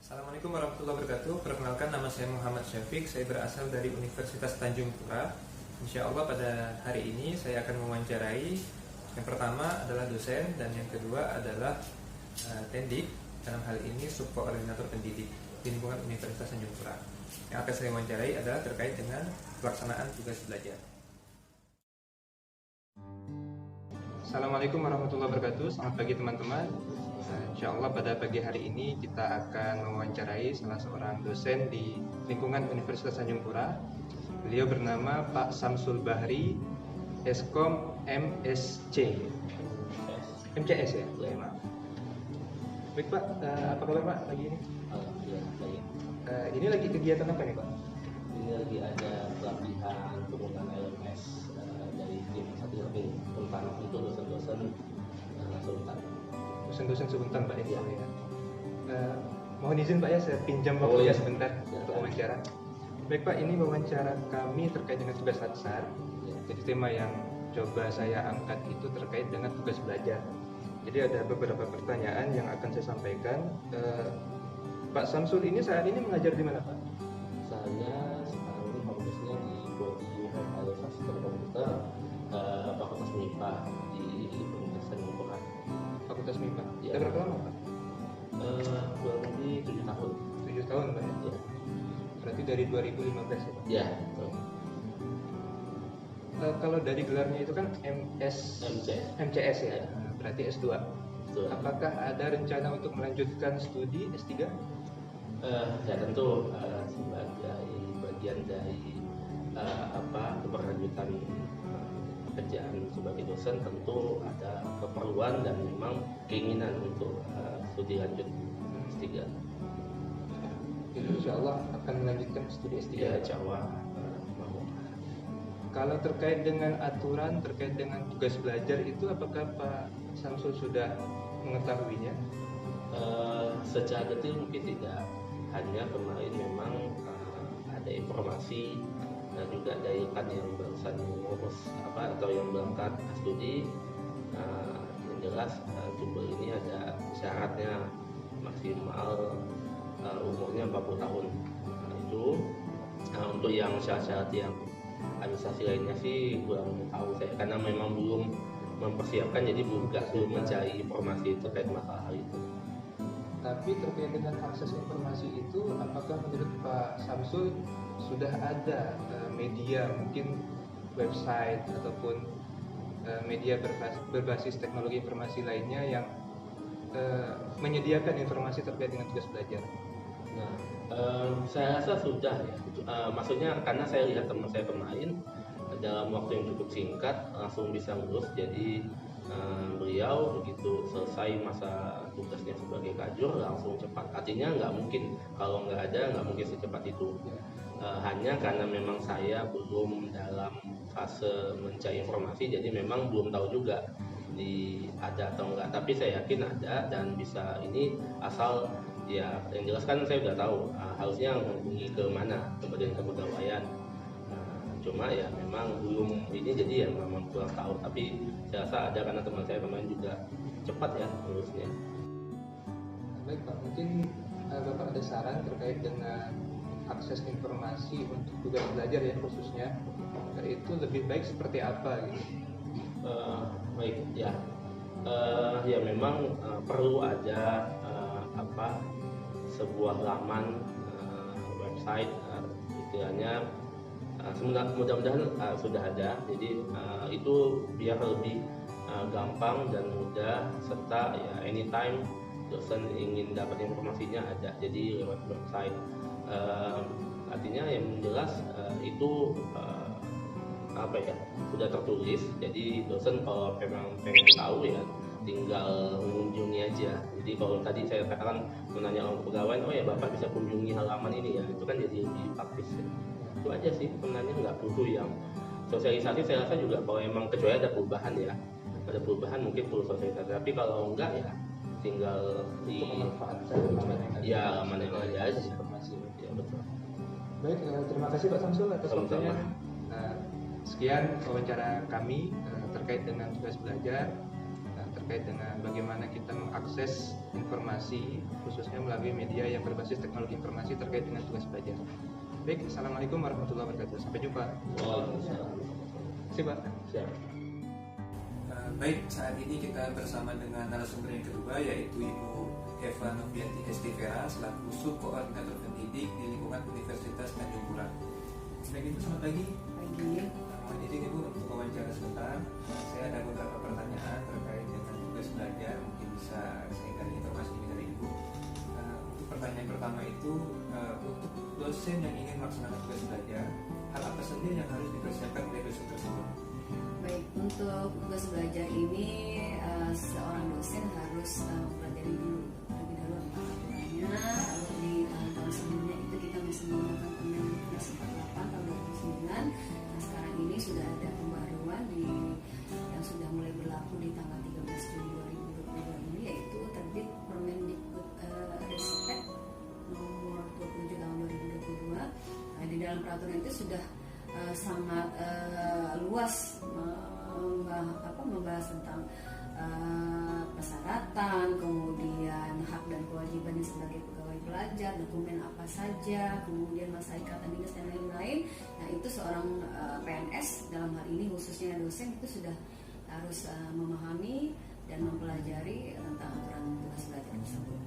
Assalamualaikum warahmatullahi wabarakatuh. Perkenalkan, nama saya Muhammad Syafiq. Saya berasal dari Universitas Tanjung Pura. Insya Allah pada hari ini saya akan mewawancarai yang pertama adalah dosen dan yang kedua adalah tendik. Dalam hal ini subkoordinator pendidik di lingkungan Universitas Tanjung Pura. Yang akan saya wawancarai adalah terkait dengan pelaksanaan tugas belajar. Assalamualaikum warahmatullahi wabarakatuh. Selamat pagi teman-teman. Insya Allah pada pagi hari ini kita akan mewawancarai salah seorang dosen di lingkungan Universitas Tanjung Pura. Beliau bernama Pak Samsul Bahri, Eskom MSc. MCS ya? Ya, maaf. Baik Pak, apa kabar Pak pagi ini? Alhamdulillah baik. Ini lagi kegiatan apa nih Pak? Ini lagi ada pelatihan penggunaan LMS dari tim Satya tentang itu dosen-dosen Sultan. Dosen-dosen sebentar Pak ya. Mohon izin Pak ya, saya pinjam waktunya sebentar untuk wawancara. Baik Pak, ini wawancara kami terkait dengan tugas Hatsar. Jadi tema yang coba saya angkat itu terkait dengan tugas belajar. Jadi ada beberapa pertanyaan yang akan saya sampaikan. Pak Samsul ini saat ini mengajar di mana Pak? Saya sekarang ini fokusnya di Prodi Revitalisasi Komputer Fakultas MIPA di Universitas Tanjung Pura. Fakultas MIPA. Ya. Sudah berapa lama Pak? Kurang lebih 7 tahun. 7 tahun Pak ya? Ya. Berarti dari 2015 ya Pak? Ya. Betul. Kalau dari gelarnya itu kan MCS ya? Ya. Berarti S2. Betul. Apakah ada rencana untuk melanjutkan studi S3? Ya tentu sebagai bagian dari keberlanjutan pekerjaan sebagai dosen tentu ada keperluan dan memang keinginan untuk studi lanjut S3. Jadi insya Allah akan melanjutkan studi S3. Ya, Jawa mau. Kalau terkait dengan aturan, terkait dengan tugas belajar itu apakah Pak Samsul sudah mengetahuinya? Secara detail mungkin tidak, hanya kemarin memang ada informasi dan juga dari rekan yang barusan mengurus atau yang berangkat studi. Yang jelas jumlah ini ada syaratnya maksimal umurnya 40 tahun. Itu untuk yang syarat-syarat yang administrasi lainnya sih kurang tahu saya, karena memang belum mempersiapkan, jadi belum mencari informasi terkait masalah hal itu. Tapi terkait dengan akses informasi itu, apakah menurut Pak Samsul sudah ada media, mungkin website ataupun media berbasis teknologi informasi lainnya yang menyediakan informasi terkait dengan tugas belajar? Nah, saya rasa sudah ya. Maksudnya karena saya lihat teman saya kemarin dalam waktu yang cukup singkat langsung bisa lulus. Jadi beliau begitu selesai masa tugasnya sebagai kajur langsung cepat. Artinya nggak mungkin, kalau nggak ada nggak mungkin secepat itu. Hanya karena memang saya belum dalam fase mencari informasi, jadi memang belum tahu juga ada atau enggak. Tapi saya yakin ada dan bisa ini, asal ya yang jelas kan saya udah tahu harusnya menghubungi ke mana, ke Badan Kepegawaian. Cuma ya memang belum ini, jadi ya memang kurang tahu. Tapi saya rasa ada karena teman saya kemarin juga cepat ya lulusnya. Baik Pak, mungkin Bapak ada saran terkait dengan akses informasi untuk tugas belajar ya khususnya, itu lebih baik seperti apa gitu? Baik ya, ya memang perlu ada sebuah laman website istilahnya. Mudah-mudahan sudah ada, jadi itu biar lebih gampang dan mudah, serta ya anytime dosen ingin dapat informasinya ada, jadi lewat website. Artinya yang jelas itu sudah tertulis, jadi dosen kalau memang pengen tahu ya tinggal mengunjungi aja. Jadi kalau tadi saya katakan menanya orang pegawai, oh ya Bapak bisa kunjungi halaman ini ya, itu kan jadi lebih praktis ya. Itu aja sih sebenarnya, nggak perlu yang sosialisasi. Saya rasa juga kalau emang kecuali ada perubahan ya, ada perubahan mungkin perlu sosialisasi, tapi kalau enggak ya tinggal di halaman yang ada aja informasi. Ya betul. Baik, terima kasih Pak Samsul atas waktunya. Sekian wawancara kami terkait dengan tugas belajar. terkait dengan bagaimana kita mengakses informasi khususnya melalui media yang berbasis teknologi informasi terkait dengan tugas belajar. Baik, Assalamualaikum warahmatullahi wabarakatuh. Sampai jumpa. Waalaikumsalam. Siap. Siap. Baik, saat ini kita bersama dengan narasumber yang kedua, yaitu Ibu Eva Novianti Estivera selaku Subkoordinator Pendidik di lingkungan Universitas Tanjung Pura. Baik, Ibu, selamat pagi. Mohon izin Ibu untuk wawancara sebentar. Saya ada beberapa pertanyaan terkait dengan tugas belajar, mungkin bisa saya gali informasi ini dari Ibu. Untuk pertanyaan pertama itu, untuk dosen yang ingin melaksanakan tugas belajar, hal apa saja yang harus dipersiapkan oleh dosen tersebut? Baik, untuk tugas belajar ini seorang dosen harus mempelajari dulu terlebih dahulu apa aturannya. Kalau di tahun sebelumnya itu kita masih menggunakan Permendikbud 48 tahun 2009. Nah, sekarang ini sudah ada pembaruan yang sudah mulai berlaku di tanggal 13 Juli 2022 ini, yaitu terbit Permendikbud Ristek nomor 27 tahun 2022. Nah, di dalam peraturan itu sudah sangat luas membahas tentang persyaratan, kemudian hak dan kewajibannya sebagai pegawai belajar, dokumen apa saja, kemudian masa ikatan dinas dan lain-lain. Nah, itu seorang PNS dalam hal ini khususnya dosen itu sudah harus memahami dan mempelajari tentang aturan tugas belajar tersebut.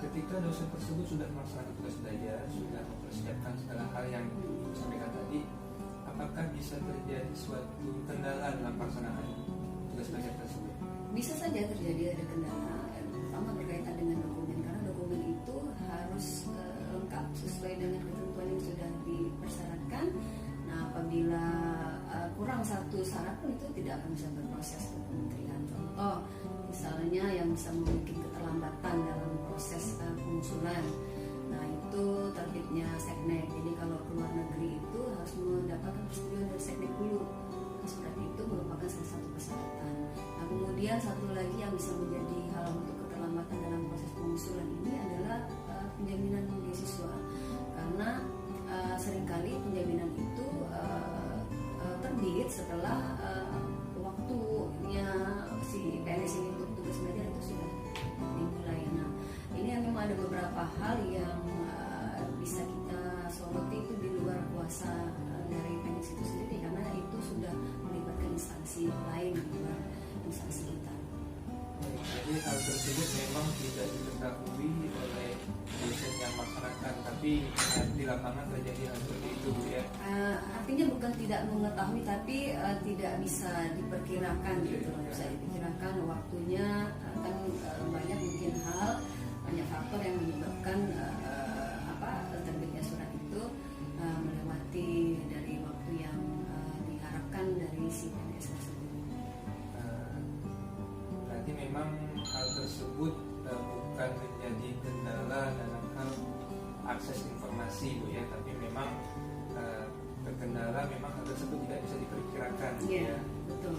Ketika dosen tersebut sudah melaksanakan tugas belajar, sudah mempersiapkan segala hal yang disampaikan tadi, apakah bisa terjadi suatu kendala dalam pelaksanaan tugas belajar tersebut? Bisa saja terjadi ada kendala, terutama berkaitan dengan dokumen, karena dokumen itu harus lengkap sesuai dengan ketentuan yang sudah dipersyaratkan. Nah, apabila kurang satu syarat pun itu tidak akan bisa berproses ke kementerian. Contoh, misalnya yang bisa membuat keterlambatan dalam proses pengusulan. Nah, itu terbitnya Seknek. Jadi kalau ke luar negeri itu harus mendapatkan persetujuan dari Seknek dulu. Nah, surat itu merupakan salah satu persyaratan. Nah, kemudian satu lagi yang bisa menjadi hal untuk keterlambatan dalam proses pengusulan ini adalah penjaminan beasiswa. Karena seringkali penjaminan itu terbit setelah waktunya si PNS ini untuk tugas belajar itu sudah dimulai. Nah, ini memang ada beberapa hal yang bisa kita soroti itu di luar kuasa dari PNS itu sendiri, karena itu sudah melibatkan instansi lain di luar instansi kita. Jadi hal tersebut memang tidak diketahui oleh dosen yang melaksanakan, tapi di lapangan terjadi hal seperti itu, ya. Artinya bukan tidak mengetahui, tapi tidak bisa diperkirakan gitu. Bisa diperkirakan waktunya, kan banyak mungkin hal, banyak faktor yang menyebabkan terbitnya surat itu melewati dari waktu yang diharapkan dari si PNS tersebut. Berarti memang hal tersebut bukan menjadi kendala dalam hal akses informasi, Bu, ya, tapi memang terkendala memang hal tersebut tidak bisa diperkirakan. Iya, ya. betul.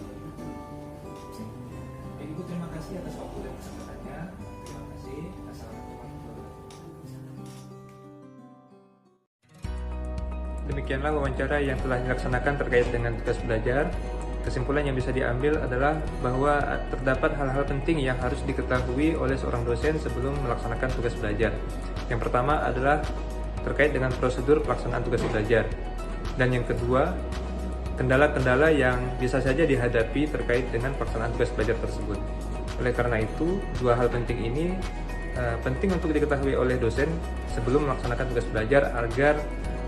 Baik, Ibu, terima kasih atas waktu dan kesempatannya. Terima kasih. Assalamualaikum warahmatullahi wabarakatuh. Demikianlah wawancara yang telah dilaksanakan terkait dengan tugas belajar. Kesimpulan yang bisa diambil adalah bahwa terdapat hal-hal penting yang harus diketahui oleh seorang dosen sebelum melaksanakan tugas belajar. Yang pertama adalah terkait dengan prosedur pelaksanaan tugas belajar. Dan yang kedua, kendala-kendala yang bisa saja dihadapi terkait dengan pelaksanaan tugas belajar tersebut. Oleh karena itu, dua hal penting ini penting untuk diketahui oleh dosen sebelum melaksanakan tugas belajar agar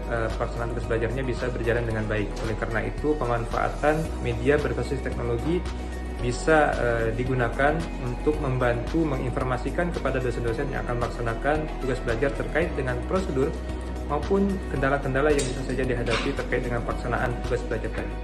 pelaksanaan tugas belajarnya bisa berjalan dengan baik. Oleh karena itu, pemanfaatan media berbasis teknologi bisa digunakan untuk membantu menginformasikan kepada dosen-dosen yang akan melaksanakan tugas belajar terkait dengan prosedur maupun kendala-kendala yang bisa saja dihadapi terkait dengan pelaksanaan tugas belajar tadi.